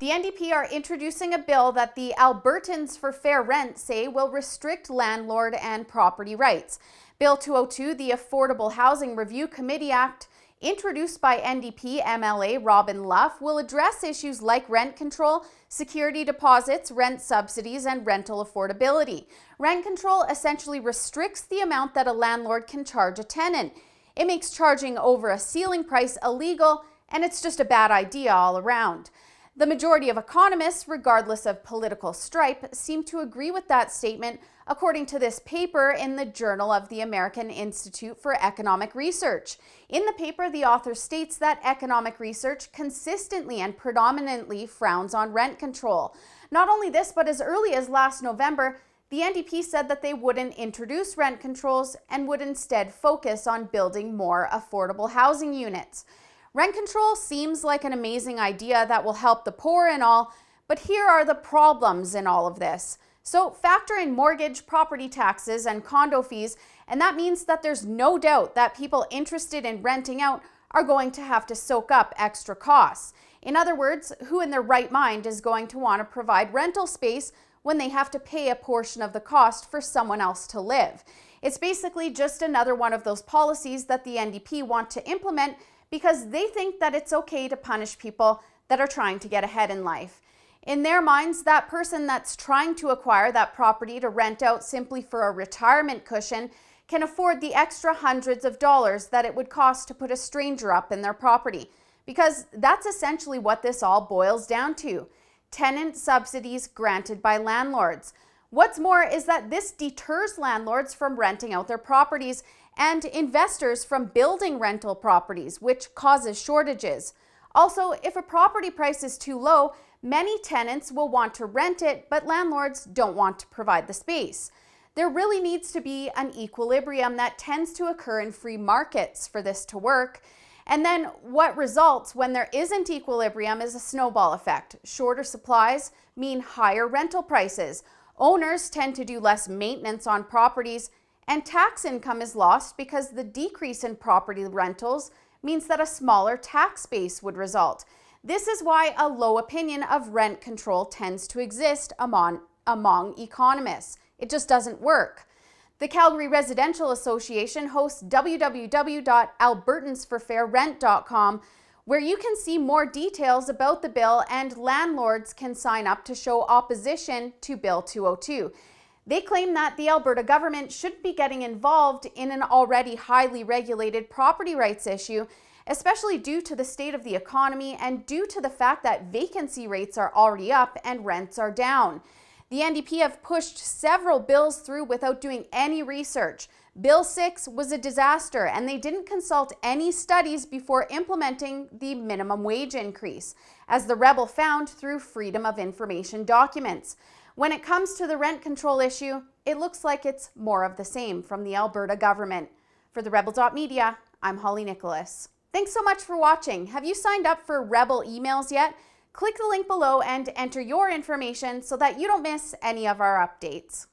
The NDP are introducing a bill that the Albertans for Fair Rent say will restrict landlord and property rights. Bill 202, the Affordable Housing Review Committee Act, introduced by NDP MLA Robin Luff, will address issues like rent control, security deposits, rent subsidies, and rental affordability. Rent control essentially restricts the amount that a landlord can charge a tenant. It makes charging over a ceiling price illegal, and it's just a bad idea all around. The majority of economists, regardless of political stripe, seem to agree with that statement, according to this paper in the Journal of the American Institute for Economic Research. In the paper, the author states that economic research consistently and predominantly frowns on rent control. Not only this, but as early as last November, the NDP said that they wouldn't introduce rent controls and would instead focus on building more affordable housing units. Rent control seems like an amazing idea that will help the poor and all, but here are the problems in all of this. So factor in mortgage, property taxes, and condo fees, and that means that there's no doubt that people interested in renting out are going to have to soak up extra costs. In other words, who in their right mind is going to want to provide rental space when they have to pay a portion of the cost for someone else to live? It's basically just another one of those policies that the NDP want to implement because they think that it's okay to punish people that are trying to get ahead in life. In their minds, that person that's trying to acquire that property to rent out simply for a retirement cushion can afford the extra hundreds of dollars that it would cost to put a stranger up in their property. Because that's essentially what this all boils down to: tenant subsidies granted by landlords. What's more is that this deters landlords from renting out their properties and investors from building rental properties, which causes shortages. Also, if a property price is too low, many tenants will want to rent it, but landlords don't want to provide the space. There really needs to be an equilibrium that tends to occur in free markets for this to work. And then what results when there isn't equilibrium is a snowball effect. Shorter supplies mean higher rental prices. Owners tend to do less maintenance on properties, and tax income is lost because the decrease in property rentals means that a smaller tax base would result. This is why a low opinion of rent control tends to exist among economists. It just doesn't work. The Calgary Residential Association hosts www.albertansforfairrent.com, where you can see more details about the bill, and landlords can sign up to show opposition to Bill 202. They claim that the Alberta government should be getting involved in an already highly regulated property rights issue, especially due to the state of the economy and due to the fact that vacancy rates are already up and rents are down. The NDP have pushed several bills through without doing any research. Bill 6 was a disaster, and they didn't consult any studies before implementing the minimum wage increase, as the Rebel found through Freedom of Information documents. When it comes to the rent control issue, it looks like it's more of the same from the Alberta government. For the Rebel.media, I'm Holly Nicholas. Thanks so much for watching. Have you signed up for Rebel emails yet? Click the link below and enter your information so that you don't miss any of our updates.